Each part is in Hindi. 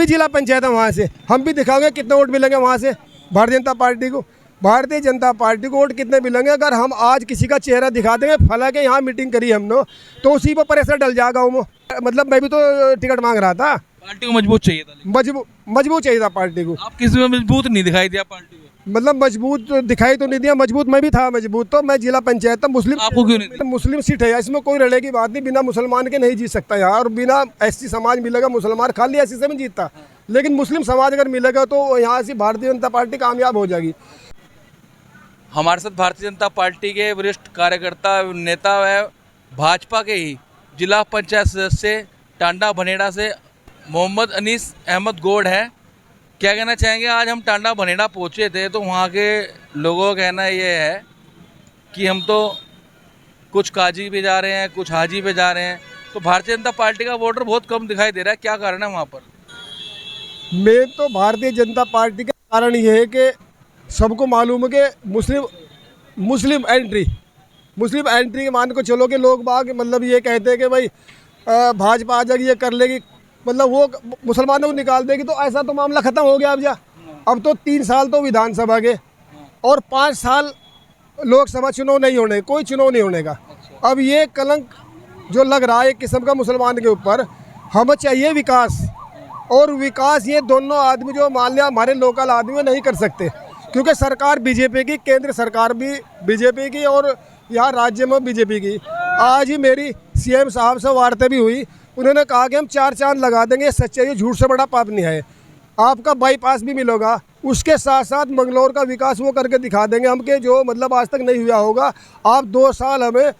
भी जिला पंचायत है वहाँ से, हम भी दिखाओगे कितने वोट मिलेंगे वहाँ से भारतीय जनता पार्टी को। भारतीय जनता पार्टी को वोट कितने मिलेंगे? अगर हम आज किसी का चेहरा दिखा देंगे, फला के यहाँ मीटिंग करी हमने, तो उसी पर प्रेशर डल जाएगा वो। मतलब मैं भी तो टिकट मांग रहा था। पार्टी को मजबूत चाहिए था, लेकिन मजबूत चाहिए था पार्टी को। आप किसी में मजबूत नहीं दिखाई दिया पार्टी को। मतलब मजबूत दिखाई तो नहीं दिया, मजबूत मैं भी था मजबूत, तो मैं जिला पंचायत था। मुस्लिम आपको क्यों नहीं दिया? मुस्लिम सीट है, इसमें कोई लड़े की बात नहीं। बिना मुसलमान के नहीं जीत सकता यहाँ, और बिना एससी समाज मिलेगा, मुसलमान खाली एससी से नहीं जीतता, लेकिन मुस्लिम समाज अगर मिलेगा तो यहाँ से भारतीय जनता पार्टी कामयाब हो जाएगी। हमारे साथ भारतीय जनता पार्टी के वरिष्ठ कार्यकर्ता नेता व भाजपा के ही जिला पंचायत सदस्य टांडा भनेड़ा से मोहम्मद अनीस अहमद गोड है। क्या कहना चाहेंगे? आज हम टांडा भनेड़ा पहुँचे थे तो वहाँ के लोगों का कहना ये है कि हम तो कुछ काजी पे जा रहे हैं, कुछ हाजी पे जा रहे हैं, तो भारतीय जनता पार्टी का वोटर बहुत कम दिखाई दे रहा है। क्या कारण है वहाँ पर? मैं तो भारतीय जनता पार्टी का कारण ये है कि सबको मालूम है कि मुस्लिम एंट्री के मान को चलो कि लोग बाग मतलब ये कहते हैं कि भाई भाजपा आ जाएगी, ये कर लेगी, मतलब वो मुसलमानों को निकाल देगी, तो ऐसा तो मामला ख़त्म हो गया। अब तो 3 साल तो विधानसभा के और 5 साल लोकसभा चुनाव नहीं होने, कोई चुनाव नहीं होने का। अब ये कलंक जो लग रहा है एक किस्म का मुसलमान के ऊपर, हमें चाहिए विकास, और विकास ये दोनों आदमी जो मान लिया हमारे लोकल आदमी नहीं कर सकते, क्योंकि सरकार बीजेपी की, केंद्र सरकार भी बीजेपी की और यहाँ राज्य में बीजेपी की। आज ही मेरी सीएम साहब से वार्ता भी हुई, उन्होंने कहा कि हम 4 चांद लगा देंगे, सच्चाई ये झूठ से बड़ा पाप नहीं है। आपका बाईपास भी मिलेगा, उसके साथ साथ मंगलौर का विकास वो करके दिखा देंगे हम, के जो मतलब आज तक नहीं हुआ होगा। आप 2 साल हमें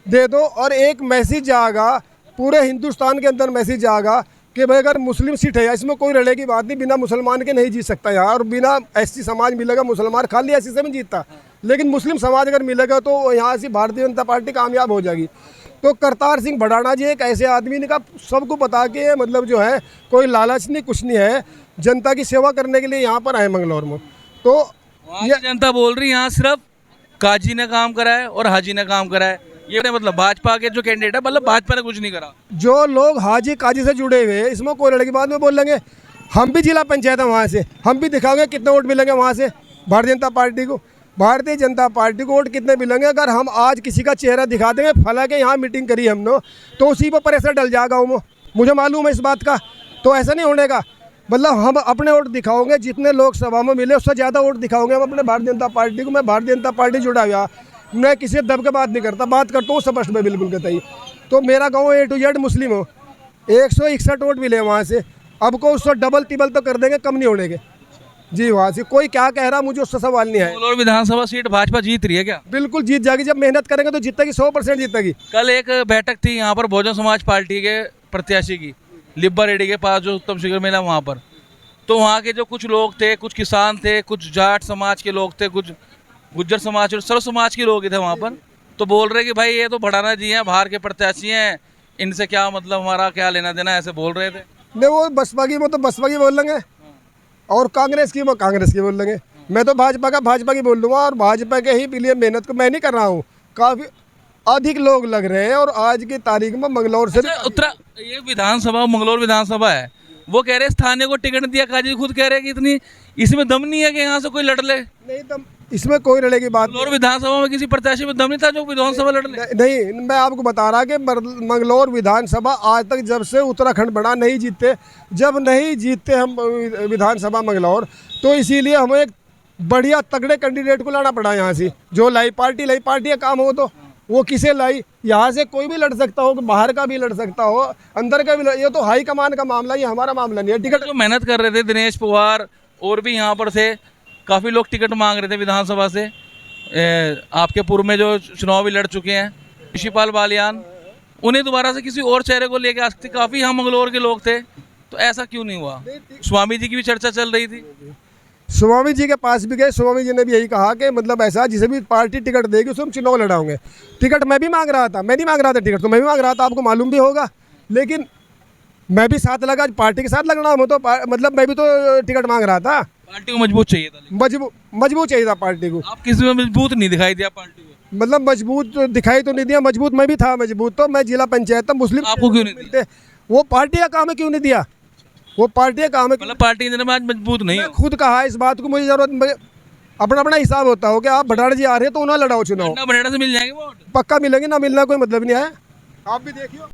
दे दो, और एक मैसेज जाएगा पूरे हिंदुस्तान के अंदर, मैसेज जाएगा कि भाई अगर मुस्लिम सीट है, इसमें कोई लड़े की बात नहीं, बिना मुसलमान के नहीं जीत सकता यहाँ, और बिना एससी समाज मिलेगा, मुसलमान खाली एससी से नहीं जीतता, लेकिन मुस्लिम समाज अगर मिलेगा तो यहाँ से भारतीय जनता पार्टी कामयाब हो जाएगी। तो करतार सिंह भड़ाना जी एक ऐसे आदमी ने कहा, सबको बता के मतलब जो है कोई लालच नहीं, कुछ नहीं है, जनता की सेवा करने के लिए यहाँ पर आए मंगलौर में। तो ये जनता बोल रही है यहाँ सिर्फ काजी ने काम करा है और हाजी ने काम करा है, ये मतलब भाजपा के जो कैंडिडेट है, मतलब भाजपा ने कुछ नहीं करा। जो लोग हाजी काजी से जुड़े हुए, इसमें कोई लड़की बात में बोल लेंगे, हम भी जिला पंचायत है वहाँ से, हम भी दिखाओगे कितने वोट मिलेंगे वहाँ से भारतीय जनता पार्टी को। भारतीय जनता पार्टी को वोट कितने मिलेंगे? अगर हम आज किसी का चेहरा दिखा देंगे, फला के यहाँ मीटिंग करी हमने, तो उसी पर प्रेशर डल जाएगा वो, मुझे मालूम है इस बात का। तो ऐसा नहीं होने का, मतलब हम अपने वोट दिखाओगे, जितने लोकसभा में मिले उससे ज़्यादा वोट दिखाओगे हम अपने भारतीय जनता पार्टी को। मैं भारतीय जनता पार्टी जुड़ा हुआ, मैं किसी दब के बात नहीं करता, बात करता हूँ स्पष्ट में बिल्कुल कहता ही। तो मेरा गाँव A to Z मुस्लिम हो, 161 वोट मिले वहाँ से, अब को उससे डबल टिबल तो कर देंगे, कम नहीं होने के जी। वहाँ से कोई क्या कह रहा, मुझे उससे सवाल नहीं है। मंगलौर विधानसभा सीट भाजपा जीत रही है क्या? बिल्कुल जीत जाएगी, जब मेहनत करेंगे तो जीतेगी, 100% जीतेगी। कल एक बैठक थी यहाँ पर बहुजन समाज पार्टी के प्रत्याशी की, लिब्बा रेड्डी के पास जो उत्तम शिखर मेला वहाँ पर, तो वहाँ के जो कुछ लोग थे, कुछ किसान थे, कुछ जाट समाज के लोग थे, कुछ गुज्जर समाज और सर्व समाज के लोग थे वहाँ पर, तो बोल रहे कि भाई ये तो भड़ाना जी हैं, बाहर के प्रत्याशी हैं, इनसे क्या मतलब, हमारा क्या लेना देना, ऐसे बोल रहे थे। नहीं, वो बसपा की, वो तो बसपा की बोल लेंगे, और कांग्रेस की वो कांग्रेस की बोल लेंगे। मैं तो भाजपा की बोल दूंगा, और भाजपा के ही लिए मेहनत को मैं नहीं कर रहा हूँ। काफ़ी अधिक लोग लग रहे हैं, और आज की तारीख में मंगलौर से उत्तरा ये विधानसभा मंगलौर विधानसभा है, वो कह रहे स्थानीय को टिकट दिया, काजी खुद कह रहे हैं कि इतनी इसमें दम नहीं है कि यहाँ से कोई लड़ ले। नहीं, दम इसमें कोई लड़े की बात मंगलौर विधानसभा में किसी प्रत्याशी में दम नहीं था जो विधानसभा लड़ ले। नहीं, मैं आपको बता रहा कि मंगलौर विधानसभा आज तक जब से उत्तराखंड बना नहीं जीतते, जब नहीं जीतते हम विधानसभा मंगलौर, तो इसीलिए हमें एक बढ़िया तगड़े कैंडिडेट को लाना पड़ा यहाँ से, जो लाई पार्टी का काम हो, तो वो किसे लाई। यहाँ से कोई भी लड़ सकता हो, बाहर का भी लड़ सकता हो, अंदर का भी ये तो हाई कमान का मामला, ये हमारा मामला नहीं है। टिकट जो मेहनत कर रहे थे दिनेश पवार और भी यहाँ पर थे, काफ़ी लोग टिकट मांग रहे थे विधानसभा से, आपके पूर्व में जो चुनाव भी लड़ चुके हैं, ऋषिपाल बालियान, उन्हें दोबारा से किसी और चेहरे को लेके आ सकते, काफ़ी यहाँ मंगलौर के लोग थे, तो ऐसा क्यों नहीं हुआ? स्वामी जी की भी चर्चा चल रही थी, स्वामी जी के पास भी गए, स्वामी जी ने भी यही कहा कि मतलब ऐसा जिसे भी पार्टी टिकट देगी उसको हम चुनाव लड़ाओगे। टिकट मैं भी मांग रहा था, मैं नहीं मांग रहा था टिकट, तो मैं भी मांग रहा था, आपको मालूम भी होगा, लेकिन मैं भी साथ लगा, पार्टी के साथ लगना हो तो मतलब मैं भी तो टिकट मांग रहा था। पार्टी को मजबूत चाहिए था, मजबूत चाहिए था पार्टी को। आप किसी में मजबूत नहीं दिखाई दिया पार्टी को। मतलब मजबूत दिखाई तो नहीं दिया, मजबूत मैं भी था मजबूत, तो मैं जिला पंचायत था, मुस्लिम आपको क्यों नहीं दिया? वो पार्टी का काम है, क्यों नहीं दिया? वो पार्टी का काम है। मतलब पार्टी के अंदर में आज मजबूत नहीं मैं हो। खुद कहा इस बात को, मुझे जरूरत अपना अपना हिसाब होता हो कि आप भटाड़ा जी आ रहे हैं तो उन्हें लड़ाओ चुनाव, टांडा बनेड़ा से मिल जाएंगे वोट। पक्का मिलेंगे, ना मिलना कोई मतलब नहीं है। आप भी देखियो।